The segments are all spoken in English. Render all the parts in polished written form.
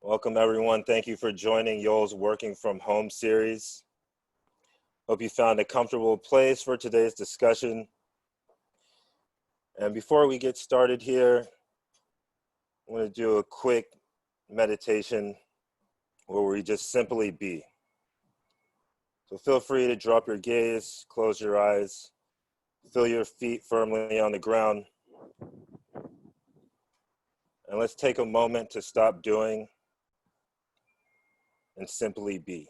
Welcome everyone. Thank you for joining Yoel's Working From Home series. Hope you found a comfortable place for today's discussion. And before we get started here, I want to do a quick meditation where we just simply be. So feel free to drop your gaze, close your eyes, feel your feet firmly on the ground. And let's take a moment to stop doing and simply be.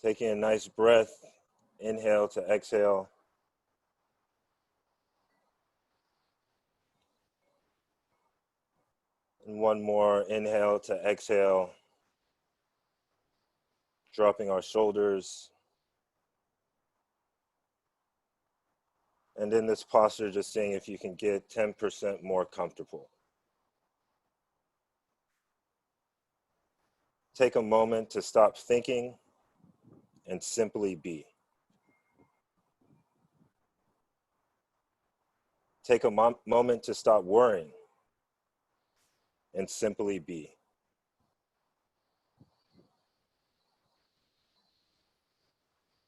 Taking a nice breath, inhale to exhale. And one more, inhale to exhale. Dropping our shoulders. And in this posture, just seeing if you can get 10% more comfortable. Take a moment to stop thinking and simply be. Take a moment to stop worrying and simply be.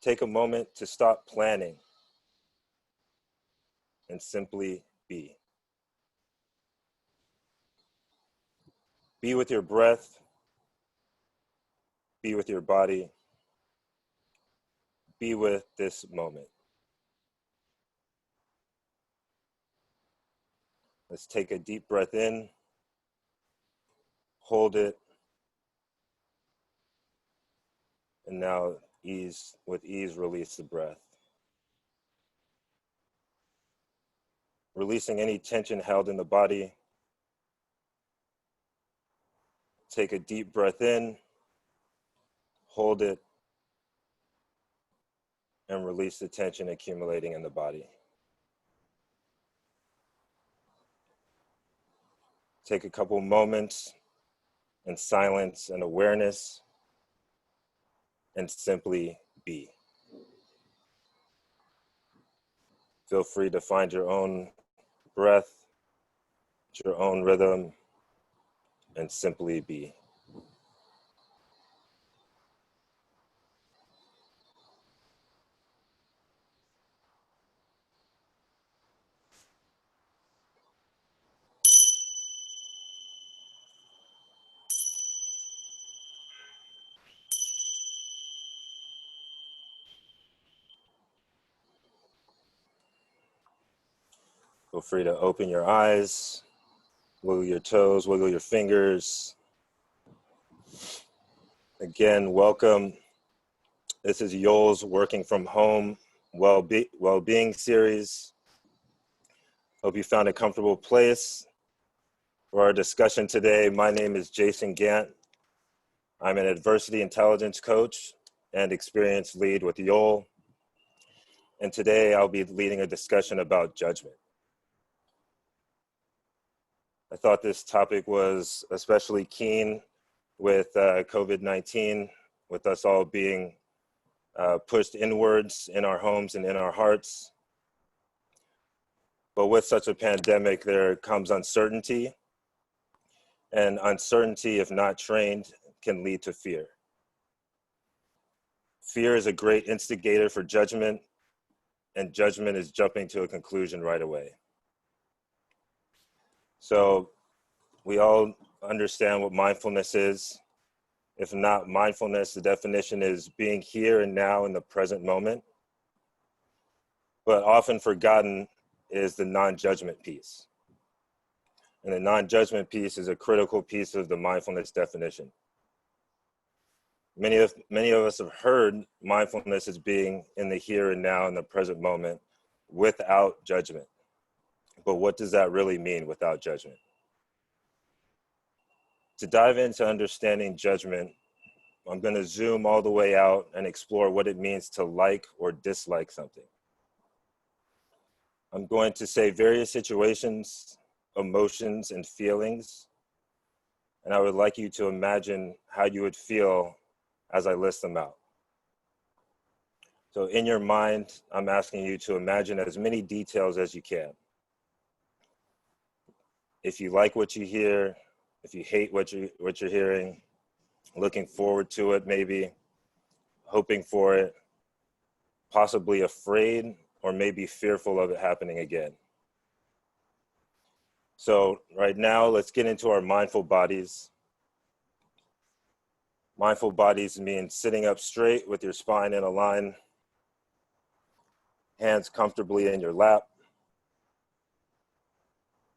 Take a moment to stop planning and simply be. Be with your breath. Be with your body. Be with this moment. Let's take a deep breath in. Hold it. And now with ease, release the breath. Releasing any tension held in the body. Take a deep breath in. Hold it. And release the tension accumulating in the body. Take a couple moments in silence and awareness and simply be. Feel free to find your own breath, your own rhythm, and simply be. Feel free to open your eyes, wiggle your toes, wiggle your fingers. Again, welcome. This is Yoel's Working From Home Well-Being series. Hope you found a comfortable place for our discussion today. My name is Jason Gant. I'm an adversity intelligence coach and experience lead with Yoel. And today I'll be leading a discussion about judgment. I thought this topic was especially keen with COVID-19, with us all being pushed inwards in our homes and in our hearts. But with such a pandemic, there comes uncertainty. And uncertainty, if not trained, can lead to fear. Fear is a great instigator for judgment, and judgment is jumping to a conclusion right away. So we all understand what mindfulness is. If not mindfulness, the definition is being here and now in the present moment. But often forgotten is the non-judgment piece. And the non-judgment piece is a critical piece of the mindfulness definition. Many of us have heard mindfulness as being in the here and now in the present moment without judgment. But what does that really mean, without judgment? To dive into understanding judgment, I'm going to zoom all the way out and explore what it means to like or dislike something. I'm going to say various situations, emotions, and feelings, and I would like you to imagine how you would feel as I list them out. So in your mind, I'm asking you to imagine as many details as you can. if you like what you hear, if you hate what you're hearing, looking forward to it, maybe hoping for it, possibly afraid, or maybe fearful of it happening again. So right now, let's get into our mindful bodies. Mindful bodies mean sitting up straight with your spine in a line, hands comfortably in your lap,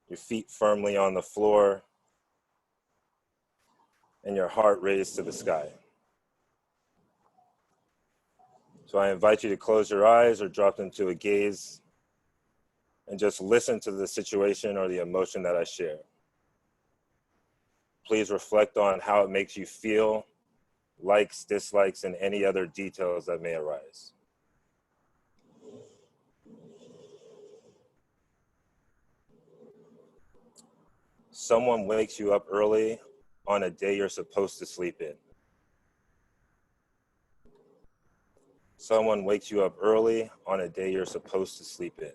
your feet firmly on the floor, and your heart raised to the sky. So I invite you to close your eyes or drop them to a gaze and just listen to the situation or the emotion that I share. Please reflect on how it makes you feel, likes, dislikes, and any other details that may arise. Someone wakes you up early on a day you're supposed to sleep in. Someone wakes you up early on a day you're supposed to sleep in.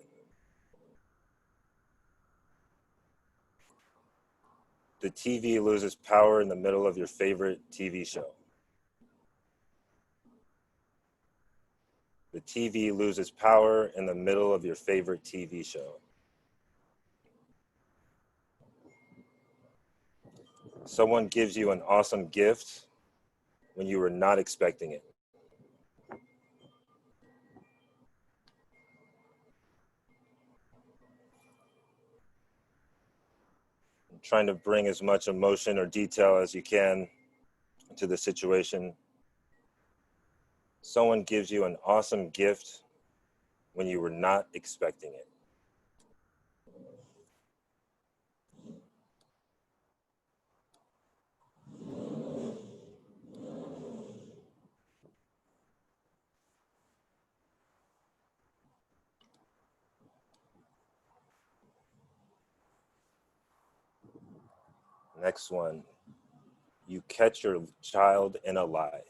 The TV loses power in the middle of your favorite TV show. The TV loses power in the middle of your favorite TV show. Someone gives you an awesome gift when you were not expecting it. I'm trying to bring as much emotion or detail as you can to the situation. Someone gives you an awesome gift when you were not expecting it. Next one, you catch your child in a lie.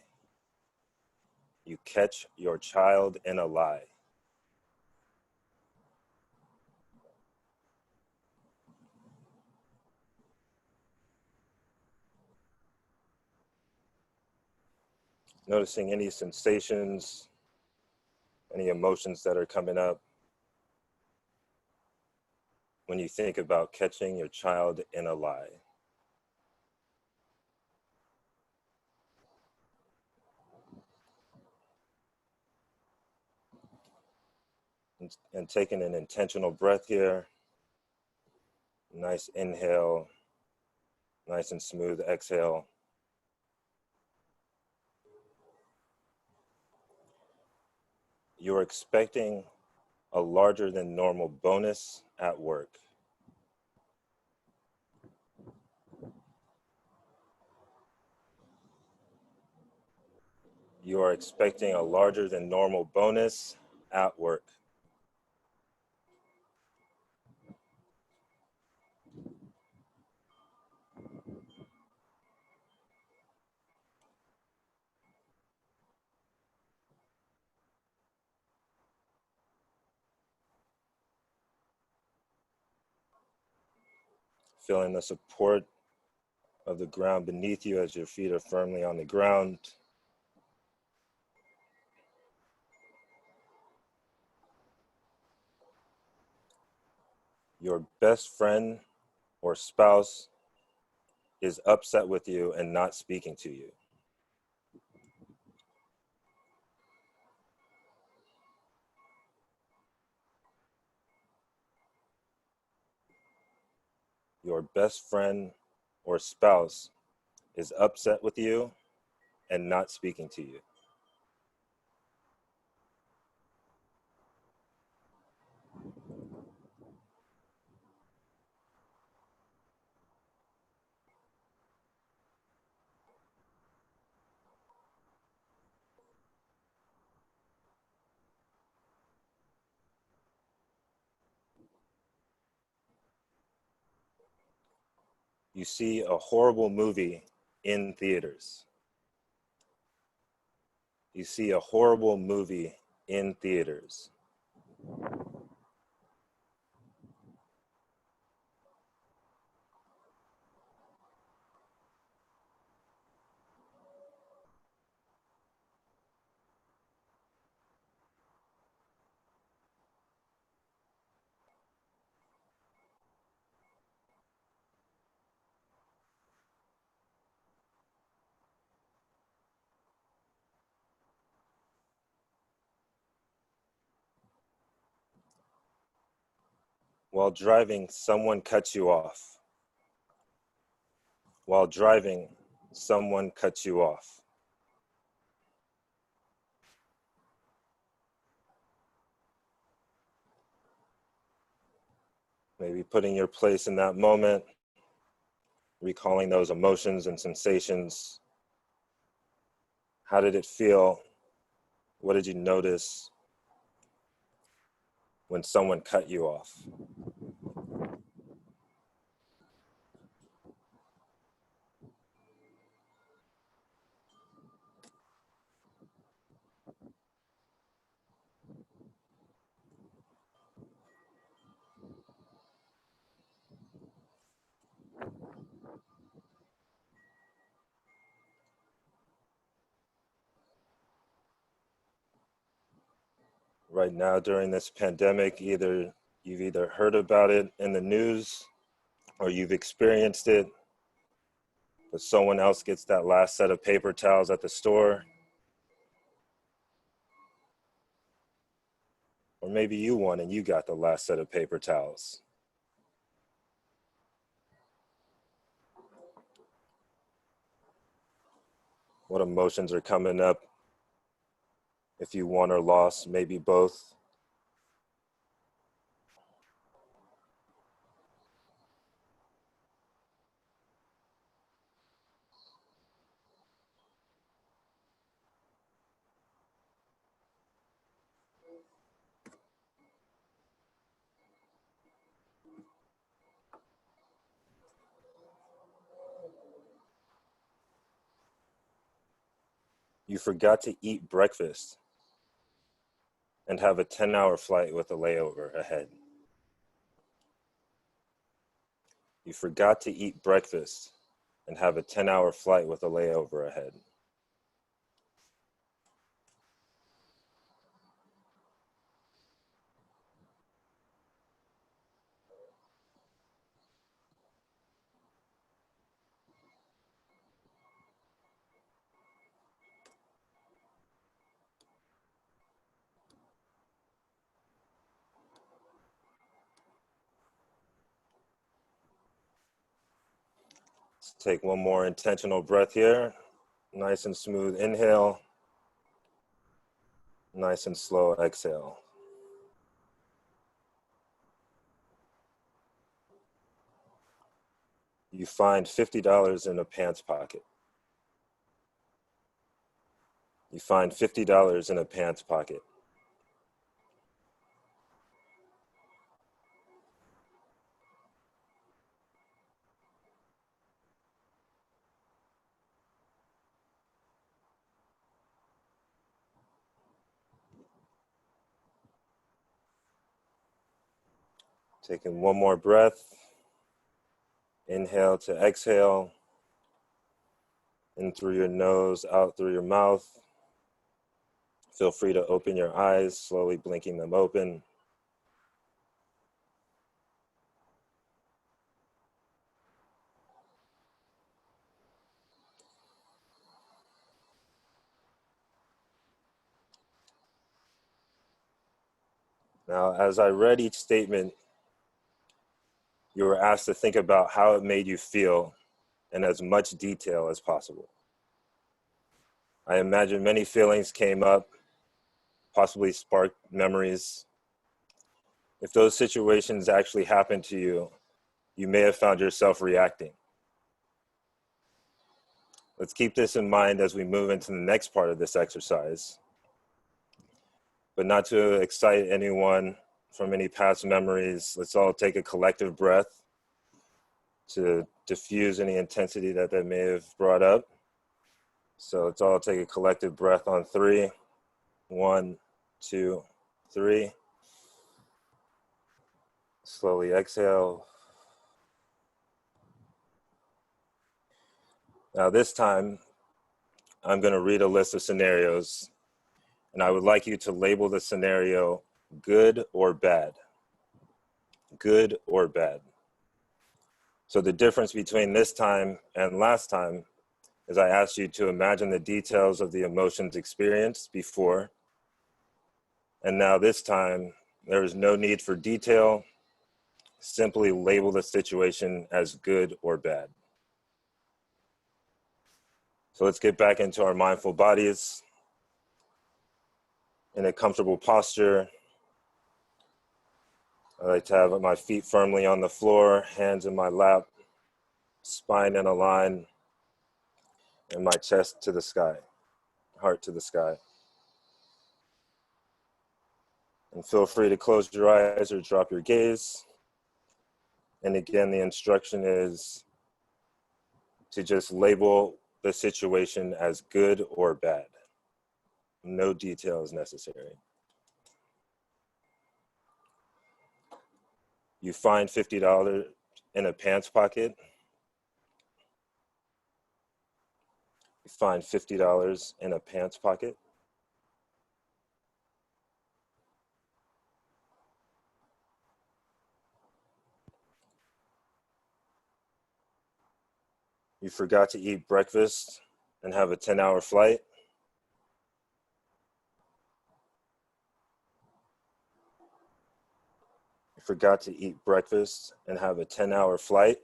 You catch your child in a lie. Noticing any sensations, any emotions that are coming up when you think about catching your child in a lie. And taking an intentional breath here. Nice inhale, nice and smooth exhale. You're expecting a larger than normal bonus at work. You are expecting a larger than normal bonus at work. Feeling the support of the ground beneath you as your feet are firmly on the ground. Your best friend or spouse is upset with you and not speaking to you. Your best friend or spouse is upset with you and not speaking to you. You see a horrible movie in theaters. You see a horrible movie in theaters. While driving, someone cuts you off. While driving, someone cuts you off. Maybe putting your place in that moment, recalling those emotions and sensations. How did it feel? What did you notice when someone cut you off? Right now during this pandemic, you've either heard about it in the news or you've experienced it, but someone else gets that last set of paper towels at the store. Or maybe you won and you got the last set of paper towels. What emotions are coming up if you won or lost, maybe both? You forgot to eat breakfast and have a 10-hour flight with a layover ahead. You forgot to eat breakfast and have a 10-hour flight with a layover ahead. Let's take one more intentional breath here. Nice and smooth inhale. Nice and slow exhale. You find $50 in a pants pocket. You find $50 in a pants pocket. Taking one more breath. Inhale to exhale. In through your nose, out through your mouth. Feel free to open your eyes, slowly blinking them open. Now, as I read each statement, you were asked to think about how it made you feel in as much detail as possible. I imagine many feelings came up, possibly sparked memories. If those situations actually happened to you, you may have found yourself reacting. Let's keep this in mind as we move into the next part of this exercise, but not to excite anyone from any past memories. Let's all take a collective breath to diffuse any intensity that may have brought up. So let's all take a collective breath on 3. 1, 2, 3. Slowly exhale. Now this time, I'm going to read a list of scenarios, and I would like you to label the scenario good or bad. Good or bad. So the difference between this time and last time is I asked you to imagine the details of the emotions experienced before. And now this time, there is no need for detail Simply label the situation as good or bad. So let's get back into our mindful bodies in a comfortable posture. I like to have my feet firmly on the floor, hands in my lap, spine in a line, and my chest to the sky, heart to the sky. And feel free to close your eyes or drop your gaze. And again, the instruction is to just label the situation as good or bad. No detail is necessary. You find $50 in a pants pocket. You find $50 in a pants pocket. You forgot to eat breakfast and have a 10-hour flight. You forgot to eat breakfast and have a 10-hour flight.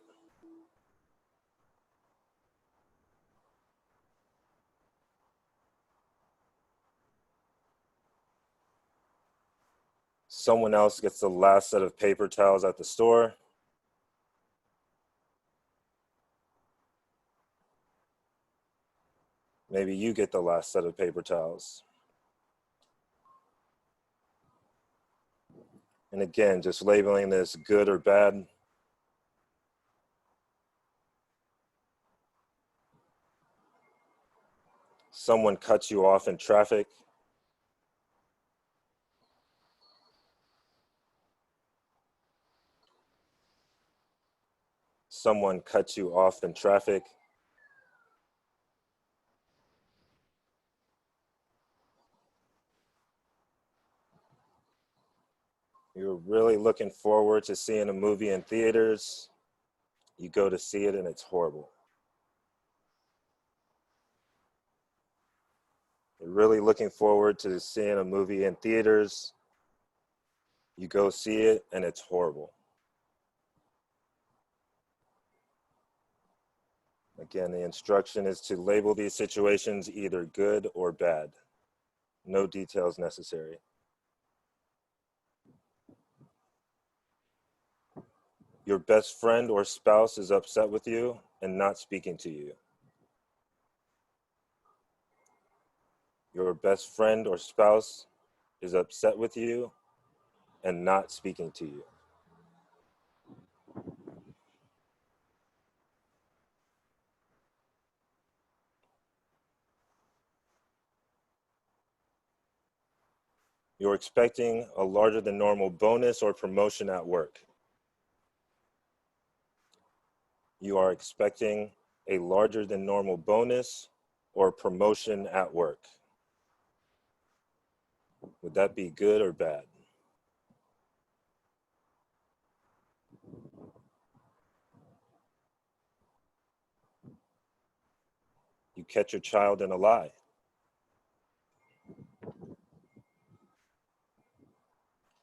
Someone else gets the last set of paper towels at the store. Maybe you get the last set of paper towels. And again, just labeling this good or bad. Someone cuts you off in traffic. Someone cuts you off in traffic. You're really looking forward to seeing a movie in theaters. You go to see it and it's horrible. You're really looking forward to seeing a movie in theaters. You go see it and it's horrible. Again, the instruction is to label these situations either good or bad. No details necessary. Your best friend or spouse is upset with you and not speaking to you. Your best friend or spouse is upset with you and not speaking to you. You're expecting a larger than normal bonus or promotion at work. You are expecting a larger than normal bonus or promotion at work. Would that be good or bad? You catch your child in a lie.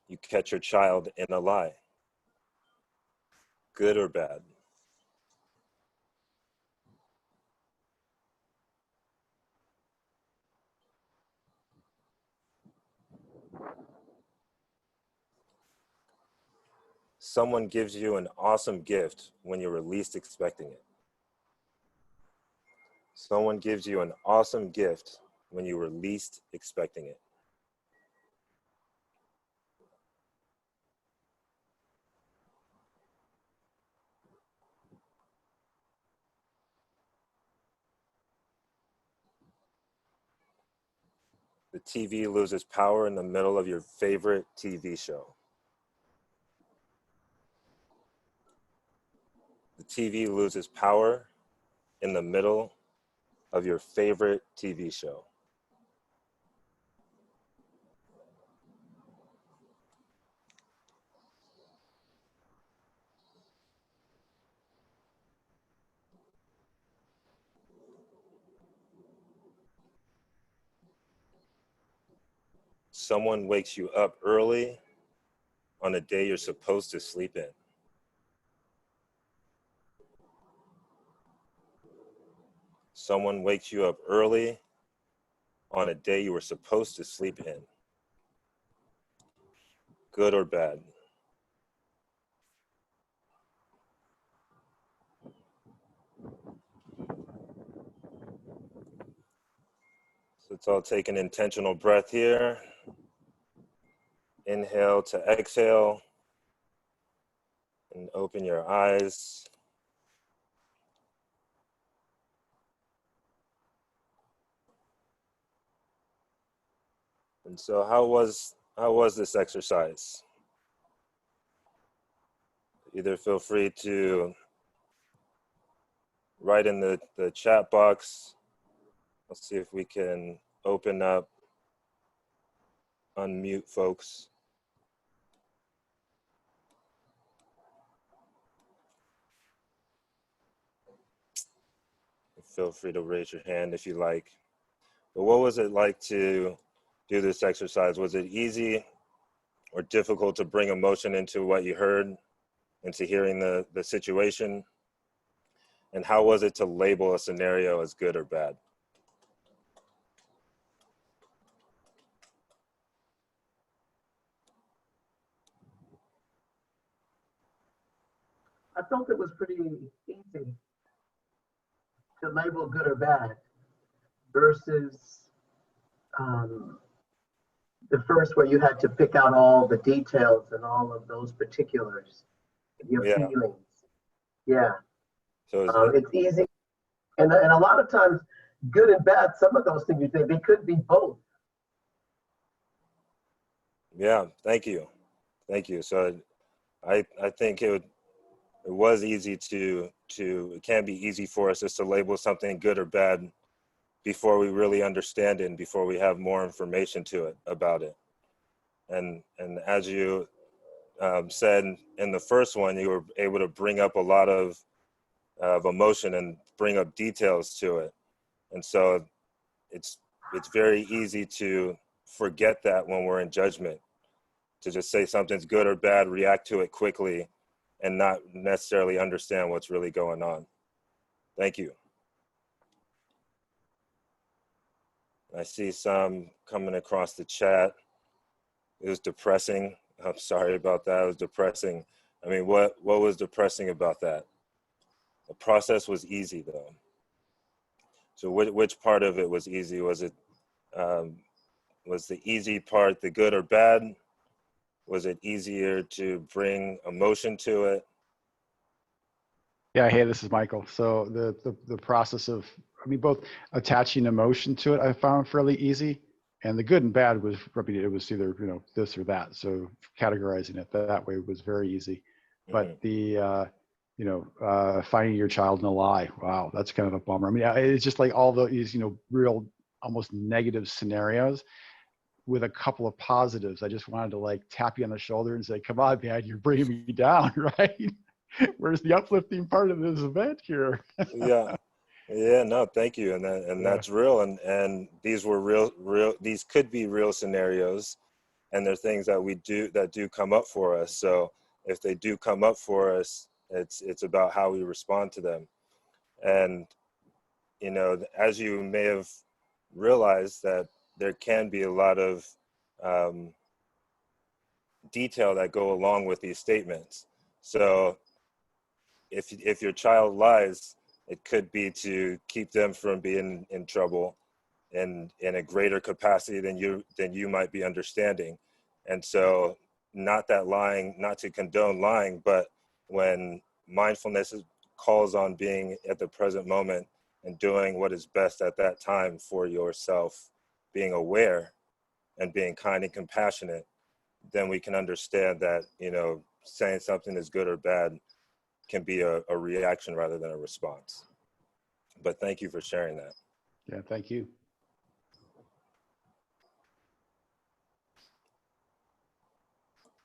You catch your child in a lie. Good or bad? Someone gives you an awesome gift when you were least expecting it. Someone gives you an awesome gift when you were least expecting it. The TV loses power in the middle of your favorite TV show. The TV loses power in the middle of your favorite TV show. Someone wakes you up early on a day you're supposed to sleep in. Someone wakes you up early on a day you were supposed to sleep in. Good or bad? So let's all take an intentional breath here. Inhale to exhale and open your eyes. And so how was this exercise? Either feel free to write in the chat box. Let's see if we can open up, unmute folks. Feel free to raise your hand if you like. But what was it like to do this exercise? Was it easy or difficult to bring emotion into what you heard, into hearing the situation? And how was it to label a scenario as good or bad? I felt it was pretty easy to label good or bad versus the first where you had to pick out all the details and all of those particulars, your feelings. Yeah. So it's easy. And a lot of times, good and bad, some of those things you think, they could be both. Yeah, thank you. Thank you. So I think it was easy it can be easy for us just to label something good or bad before we really understand it and before we have more information to it about it. And as you said in the first one, you were able to bring up a lot of emotion and bring up details to it. And so it's very easy to forget that when we're in judgment, to just say something's good or bad, react to it quickly, and not necessarily understand what's really going on. Thank you. I see some coming across the chat. It was depressing. I'm sorry about that. It was depressing. I mean, what was depressing about that? The process was easy though. So which part of it was easy? Was it, was the easy part the good or bad? Was it easier to bring emotion to it? Yeah, hey, this is Michael. So the process of, I mean, both attaching emotion to it, I found fairly easy, and the good and bad was, it was either, you know, this or that. So categorizing it that way was very easy. But the, you know, finding your child in a lie, wow, that's kind of a bummer. I mean, it's just like all these, you know, real almost negative scenarios with a couple of positives. I just wanted to like tap you on the shoulder and say, come on, man, you're bringing me down, right? Where's the uplifting part of this event here? Yeah, no, thank you. And that's real. And these were real, these could be real scenarios, and they're things that do come up for us. So if they do come up for us, it's about how we respond to them. And, you know, as you may have realized, that there can be a lot of detail that go along with these statements. So if your child lies, it could be to keep them from being in trouble and in a greater capacity than you might be understanding. And so not to condone lying, but when mindfulness calls on being at the present moment and doing what is best at that time for yourself, being aware and being kind and compassionate, then we can understand that, you know, saying something is good or bad can be a reaction rather than a response. But thank you for sharing that. Yeah, thank you.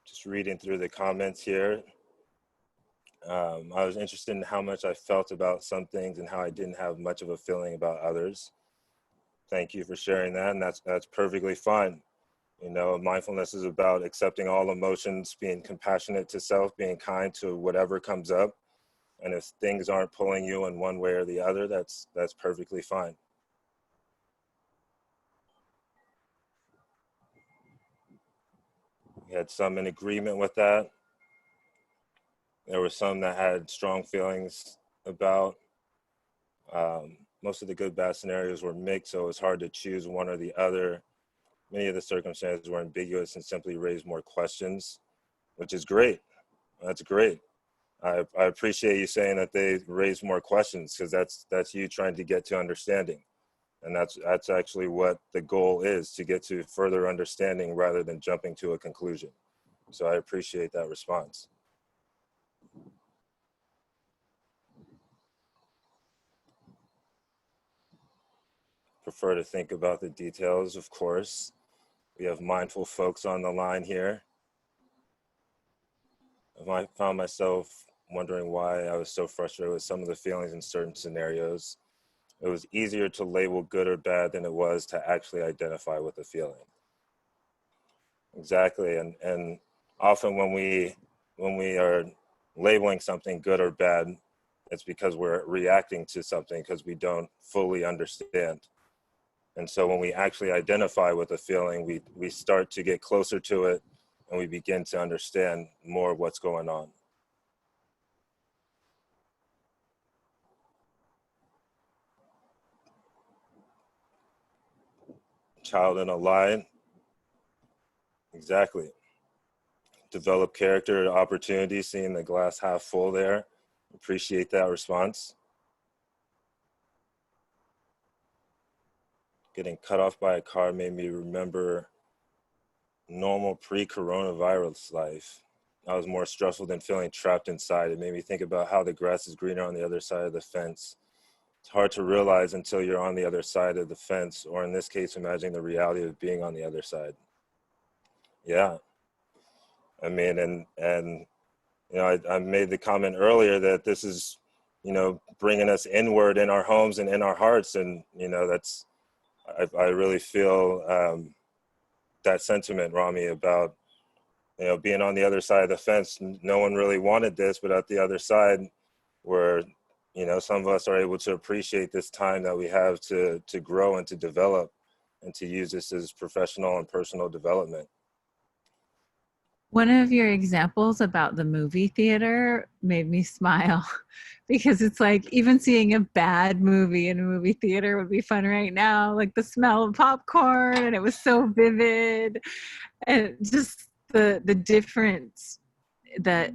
Just reading through the comments here. I was interested in how much I felt about some things and how I didn't have much of a feeling about others. Thank you for sharing that, and that's perfectly fine. You know, mindfulness is about accepting all emotions, being compassionate to self, being kind to whatever comes up, And if things aren't pulling you in one way or the other, that's perfectly fine. We had some in agreement with that. There were some that had strong feelings about. Most of the good bad scenarios were mixed, so it was hard to choose one or the other. Many of the circumstances were ambiguous and simply raised more questions, which is great. That's great. I appreciate you saying that they raised more questions, because that's you trying to get to understanding. And that's actually what the goal is, to get to further understanding rather than jumping to a conclusion. So I appreciate that response. Prefer to think about the details, of course. We have mindful folks on the line here. I found myself wondering why I was so frustrated with some of the feelings in certain scenarios. It was easier to label good or bad than it was to actually identify with the feeling. Exactly, and often when we are labeling something good or bad, it's because we're reacting to something because we don't fully understand. And so when we actually identify with a feeling, we start to get closer to it, and we begin to understand more of what's going on. Child in a lie. Exactly. Develop character, opportunity, seeing the glass half full there. Appreciate that response. Getting cut off by a car made me remember normal pre-coronavirus life. I was more stressful than feeling trapped inside. It made me think about how the grass is greener on the other side of the fence. It's hard to realize until you're on the other side of the fence, or in this case, imagining the reality of being on the other side. Yeah. I mean, and you know, I made the comment earlier that this is, you know, bringing us inward in our homes and in our hearts. And, you know, that's, I really feel that sentiment, Rami, about, you know, being on the other side of the fence. No one really wanted this, but at the other side, where, you know, some of us are able to appreciate this time that we have to grow and to develop, and to use this as professional and personal development. One of your examples about the movie theater made me smile, because it's like, even seeing a bad movie in a movie theater would be fun right now, like the smell of popcorn, and it was so vivid, and just the difference that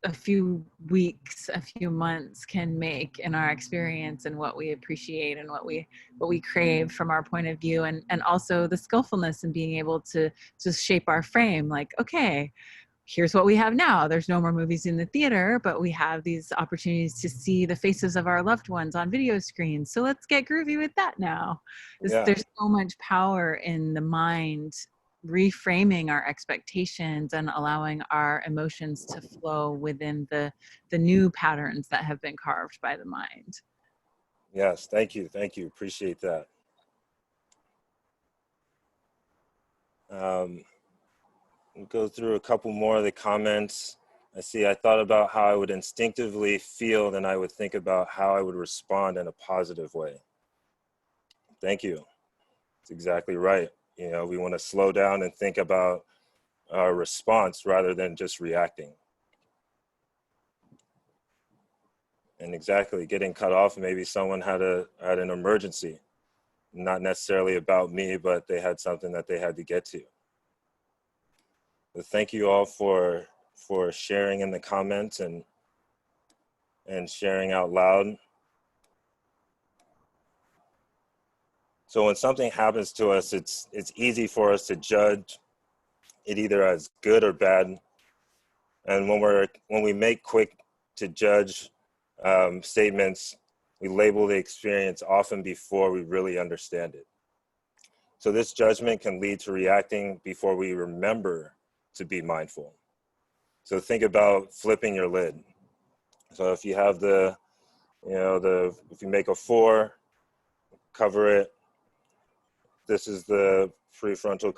a few weeks, a few months can make in our experience, and what we appreciate and what we crave from our point of view, and also the skillfulness in being able to just shape our frame. Like, okay, here's what we have now. There's no more movies in the theater, but we have these opportunities to see the faces of our loved ones on video screens. So let's get groovy with that now. Yeah. There's so much power in the mind reframing our expectations and allowing our emotions to flow within the new patterns that have been carved by the mind. Yes, thank you, appreciate that. We'll go through a couple more of the comments. I thought about how I would instinctively feel, then I would think about how I would respond in a positive way. Thank you. That's exactly right. You know, we want to slow down and think about our response rather than just reacting. And exactly, getting cut off, maybe someone had an emergency, not necessarily about me, but they had something that they had to get to. But thank you all for sharing in the comments and sharing out loud. So when something happens to us, it's easy for us to judge it either as good or bad. And when we make quick to judge statements, we label the experience often before we really understand it. So this judgment can lead to reacting before we remember to be mindful. So think about flipping your lid. So if you have if you make a 4, cover it. This is the prefrontal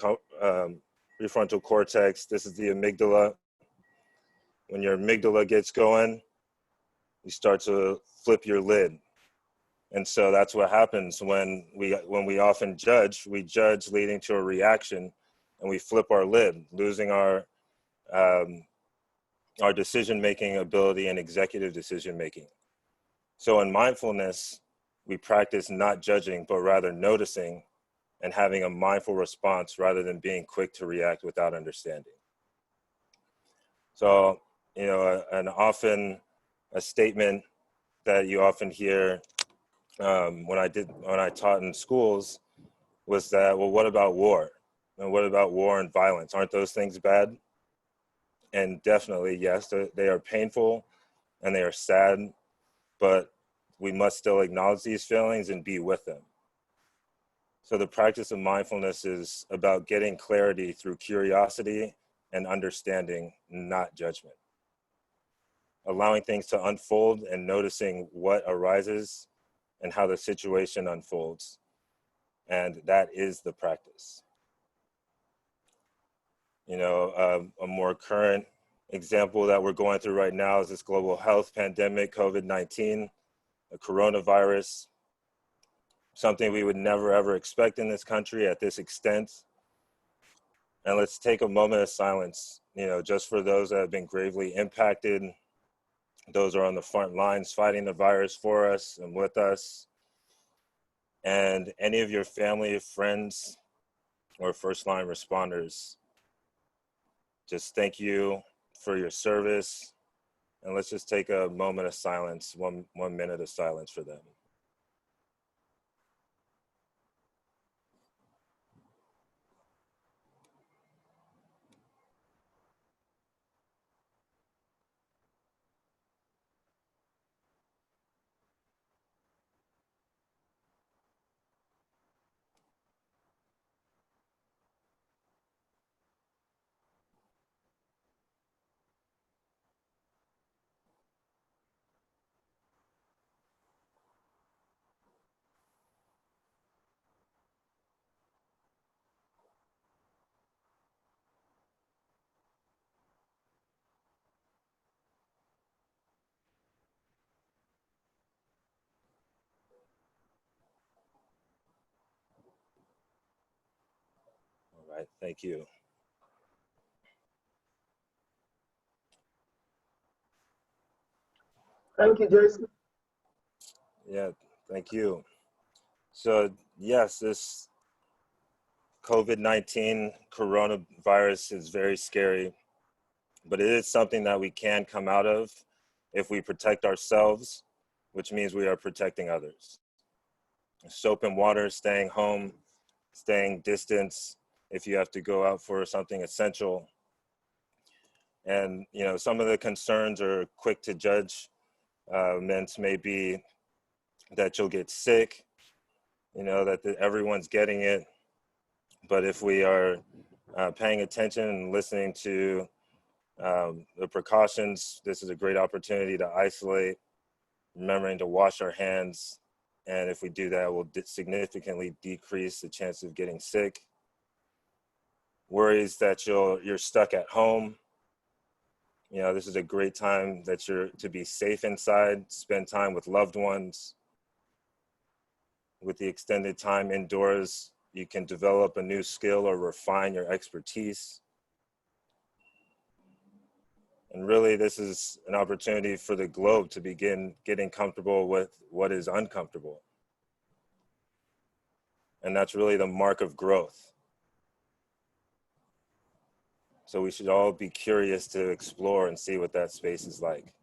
cortex. This is the amygdala. When your amygdala gets going, you start to flip your lid. And so that's what happens when we often judge. We judge leading to a reaction, and we flip our lid, losing our decision-making ability and executive decision-making. So in mindfulness, we practice not judging, but rather noticing and having a mindful response rather than being quick to react without understanding. So, you know, a statement that you often hear when I taught in schools was that, well, what about war? And what about war and violence? Aren't those things bad? And definitely, yes, they are painful and they are sad, but we must still acknowledge these feelings and be with them. So the practice of mindfulness is about getting clarity through curiosity and understanding, not judgment. Allowing things to unfold and noticing what arises and how the situation unfolds. And that is the practice. You know, a more current example that we're going through right now is this global health pandemic, COVID-19, a coronavirus, something we would never ever expect in this country at this extent. And let's take a moment of silence, you know, just for those that have been gravely impacted. Those are on the front lines fighting the virus for us and with us. And any of your family, friends, or first line responders, just thank you for your service. And let's just take a moment of silence, one minute of silence for them. All right, thank you. Thank you, Jason. Yeah, thank you. So yes, this COVID-19 coronavirus is very scary, but it is something that we can come out of if we protect ourselves, which means we are protecting others. Soap and water, staying home, staying distance if you have to go out for something essential. And, you know, some of the concerns are quick to judge. May be that you'll get sick, you know, that everyone's getting it. But if we are paying attention and listening to the precautions, this is a great opportunity to isolate, remembering to wash our hands. And if we do that, we'll significantly decrease the chance of getting sick. Worries that you're stuck at home. You know, this is a great time that you're to be safe inside, spend time with loved ones. With the extended time indoors, you can develop a new skill or refine your expertise. And really, this is an opportunity for the globe to begin getting comfortable with what is uncomfortable. And that's really the mark of growth. So we should all be curious to explore and see what that space is like.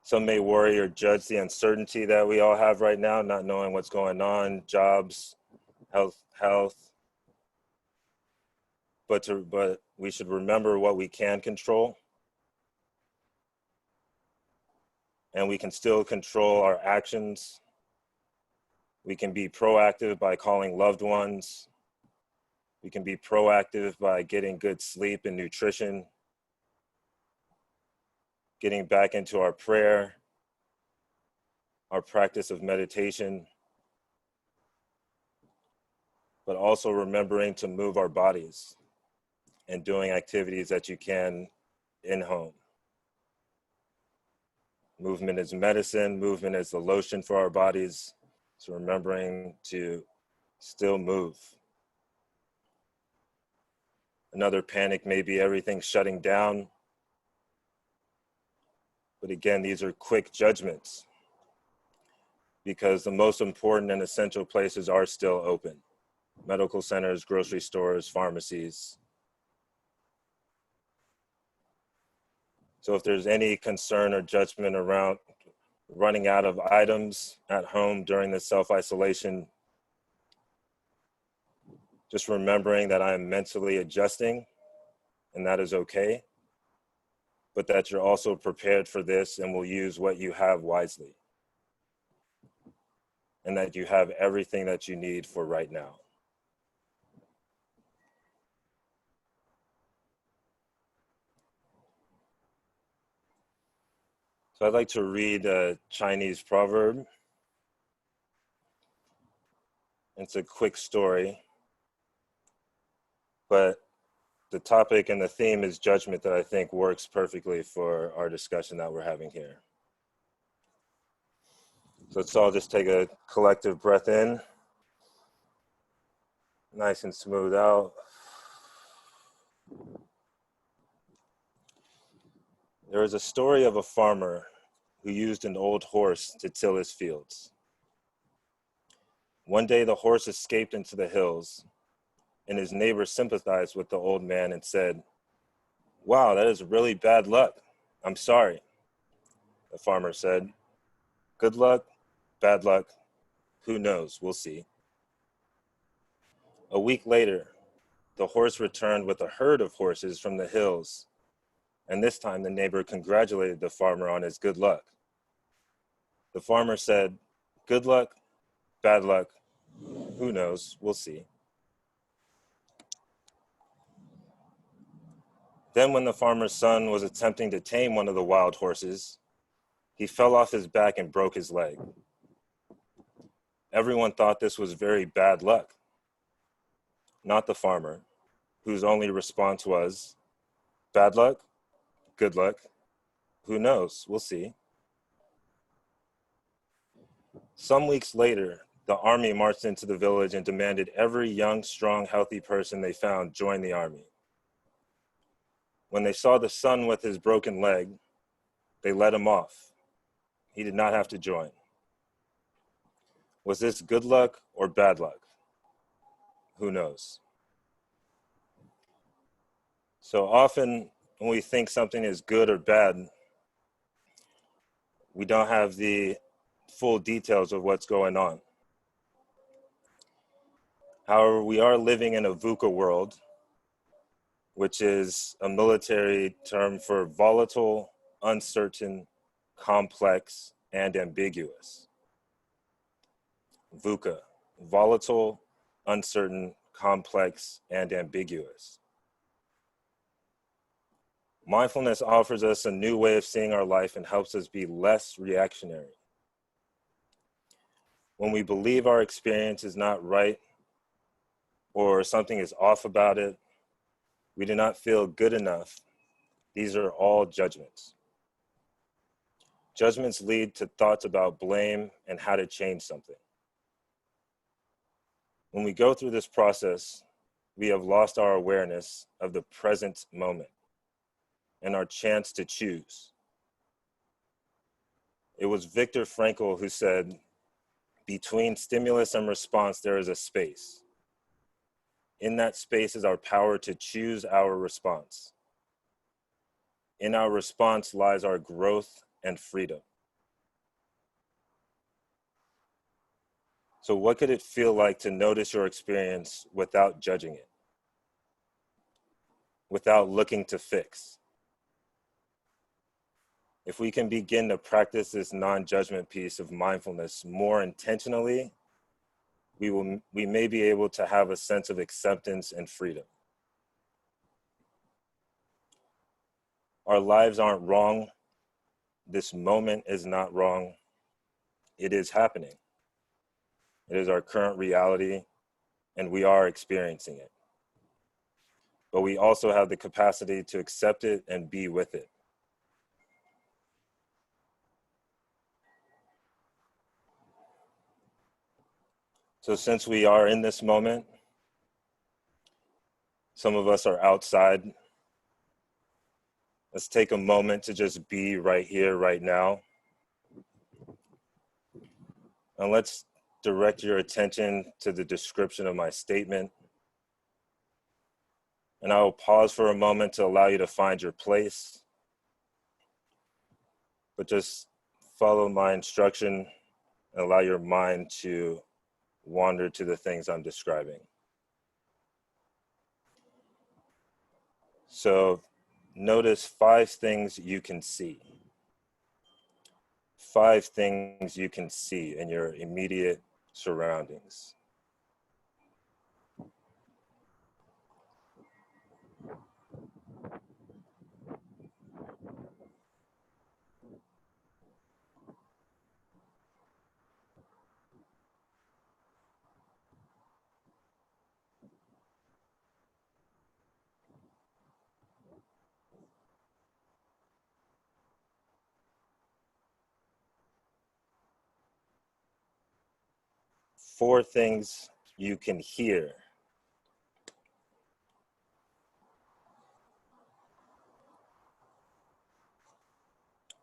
Some may worry or judge the uncertainty that we all have right now, not knowing what's going on, jobs, health. But we should remember what we can control. And we can still control our actions. We can be proactive by calling loved ones. We can be proactive by getting good sleep and nutrition, getting back into our prayer, our practice of meditation, but also remembering to move our bodies and doing activities that you can in home. Movement is medicine. Movement is the lotion for our bodies. So remembering to still move. Another panic may be everything shutting down. But again, these are quick judgments because the most important and essential places are still open. Medical centers, grocery stores, pharmacies. So if there's any concern or judgment around running out of items at home during the self-isolation, just remembering that I am mentally adjusting and that is okay, but that you're also prepared for this and will use what you have wisely. And that you have everything that you need for right now. So I'd like to read a Chinese proverb. It's a quick story, but the topic and the theme is judgment that I think works perfectly for our discussion that we're having here. So let's all just take a collective breath in. Nice and smooth out. There is a story of a farmer who used an old horse to till his fields. One day the horse escaped into the hills, and his neighbor sympathized with the old man and said, "Wow, that is really bad luck. I'm sorry." The farmer said, "Good luck, bad luck, who knows, we'll see." A week later, the horse returned with a herd of horses from the hills, and this time the neighbor congratulated the farmer on his good luck. The farmer said, "Good luck, bad luck, who knows, we'll see." Then when the farmer's son was attempting to tame one of the wild horses, he fell off his back and broke his leg. Everyone thought this was very bad luck. Not the farmer, whose only response was, "Bad luck, good luck, who knows, we'll see." Some weeks later, the army marched into the village and demanded every young, strong, healthy person they found join the army. When they saw the son with his broken leg, they let him off. He did not have to join. Was this good luck or bad luck? Who knows? So often when we think something is good or bad, we don't have the full details of what's going on. However, we are living in a VUCA world, which is a military term for volatile, uncertain, complex, and ambiguous. VUCA, volatile, uncertain, complex, and ambiguous. Mindfulness offers us a new way of seeing our life and helps us be less reactionary. When we believe our experience is not right or something is off about it, we do not feel good enough. These are all judgments. Judgments lead to thoughts about blame and how to change something. When we go through this process, we have lost our awareness of the present moment and our chance to choose. It was Viktor Frankl who said, "Between stimulus and response, there is a space. In that space is our power to choose our response. In our response lies our growth and freedom." So what could it feel like to notice your experience without judging it? Without looking to fix? If we can begin to practice this non-judgment piece of mindfulness more intentionally, we may be able to have a sense of acceptance and freedom. Our lives aren't wrong. This moment is not wrong. It is happening. It is our current reality, and we are experiencing it. but we also have the capacity to accept it and be with it. So since we are in this moment, some of us are outside. Let's take a moment to just be right here, right now. And let's direct your attention to the description of my statement. And I will pause for a moment to allow you to find your place. But just follow my instruction and allow your mind to wander to the things I'm describing. So notice 5 things you can see. 5 things you can see in your immediate surroundings. Four things you can hear.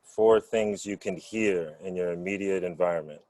Four things you can hear in your immediate environment.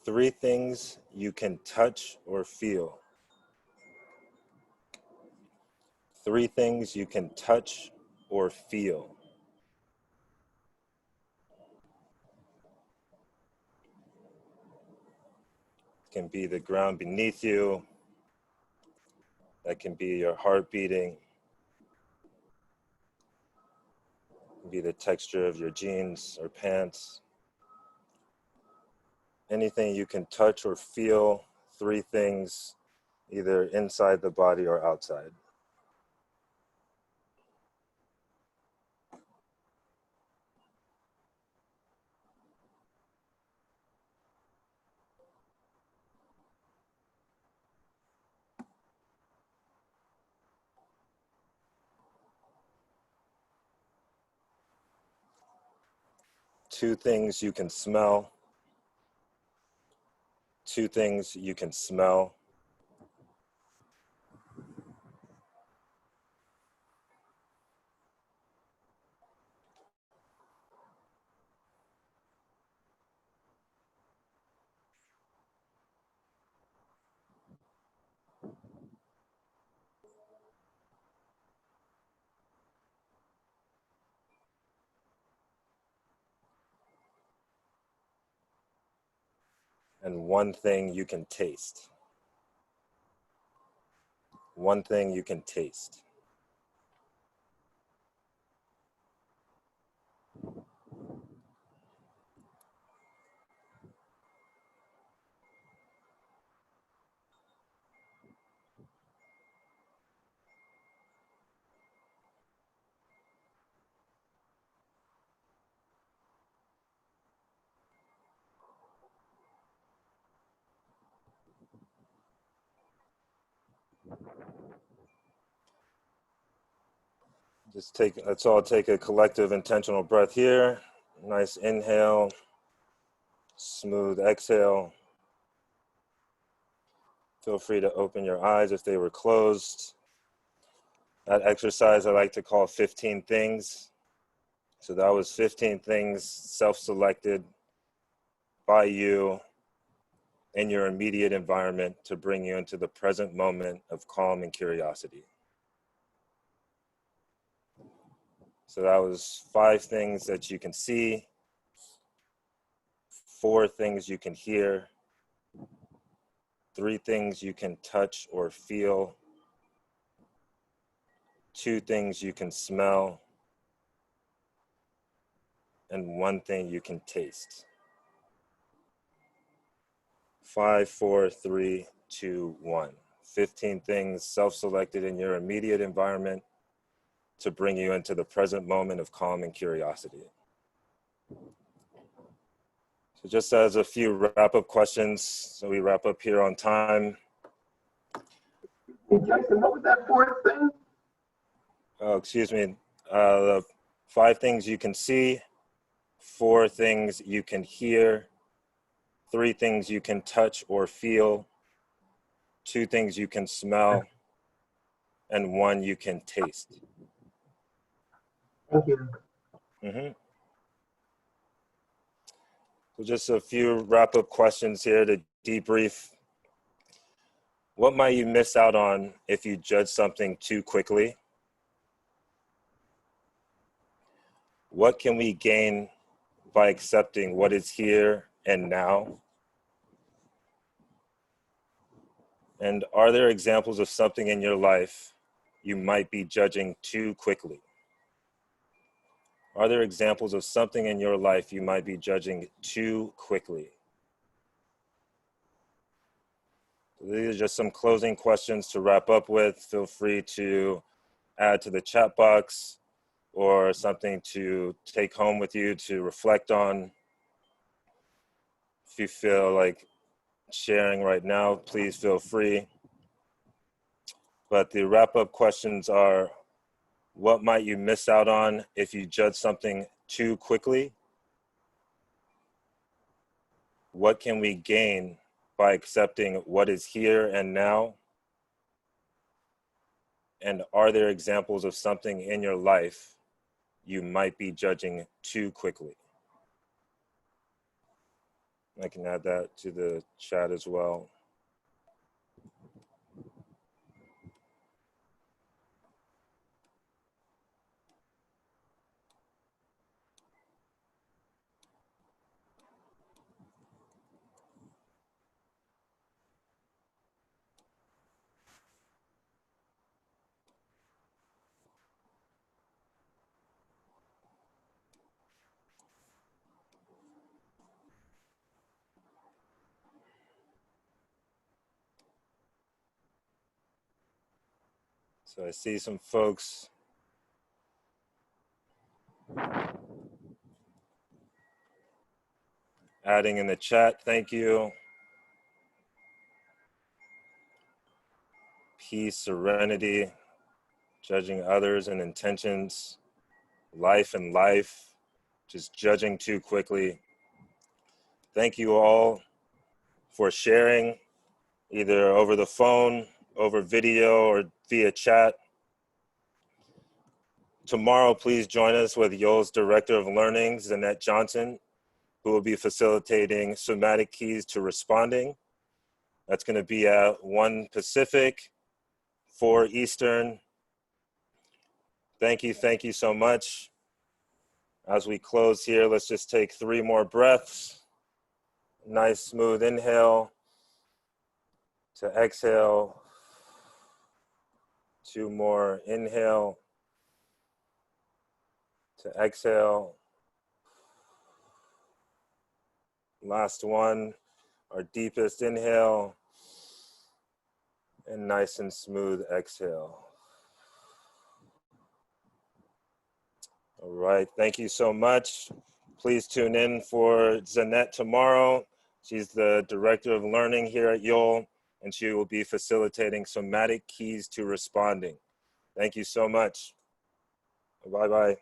Three things you can touch or feel. Three things you can touch or feel. It can be the ground beneath you. That can be your heart beating. It can be the texture of your jeans or pants. Anything you can touch or feel. Three things, either inside the body or outside. Two things you can smell. Two things you can smell. And one thing you can taste. One thing you can taste. Let's all take a collective intentional breath here. Nice inhale, smooth exhale. Feel free to open your eyes if they were closed. That exercise I like to call 15 things. So that was 15 things self-selected by you in your immediate environment to bring you into the present moment of calm and curiosity. So that was 5 things that you can see, 4 things you can hear, 3 things you can touch or feel, 2 things you can smell, and 1 thing you can taste. 5, 4, 3, 2, 1. 15 things self-selected in your immediate environment to bring you into the present moment of calm and curiosity. So just as a few wrap-up questions, so we wrap up here on time. Hey, Jason, what was that 4th thing? Oh, excuse me. 5 things you can see, 4 things you can hear, 3 things you can touch or feel, 2 things you can smell, and 1 you can taste. Thank you. So just a few wrap-up questions here to debrief. What might you miss out on if you judge something too quickly? What can we gain by accepting what is here and now? And are there examples of something in your life you might be judging too quickly? Are there examples of something in your life you might be judging too quickly? So these are just some closing questions to wrap up with. Feel free to add to the chat box or something to take home with you to reflect on. If you feel like sharing right now, please feel free. But the wrap-up questions are, what might you miss out on if you judge something too quickly? What can we gain by accepting what is here and now? And are there examples of something in your life you might be judging too quickly? I can add that to the chat as well. So I see some folks adding in the chat. Thank you. Peace, serenity, judging others and intentions, life and life, just judging too quickly. Thank you all for sharing, either over the phone, over video, or via chat. Tomorrow, please join us with Yoel's Director of Learning, Zanette Johnson, who will be facilitating somatic keys to responding. That's going to be at 1 Pacific, 4 Eastern. Thank you so much. As we close here, let's just take 3 more breaths. Nice smooth inhale to exhale. 2 more, inhale to exhale. Last one, our deepest inhale, and nice and smooth exhale. All right, thank you so much. Please tune in for Zanette tomorrow. She's the Director of Learning here at Yoel, and she will be facilitating somatic keys to responding. Thank you so much. Bye-bye.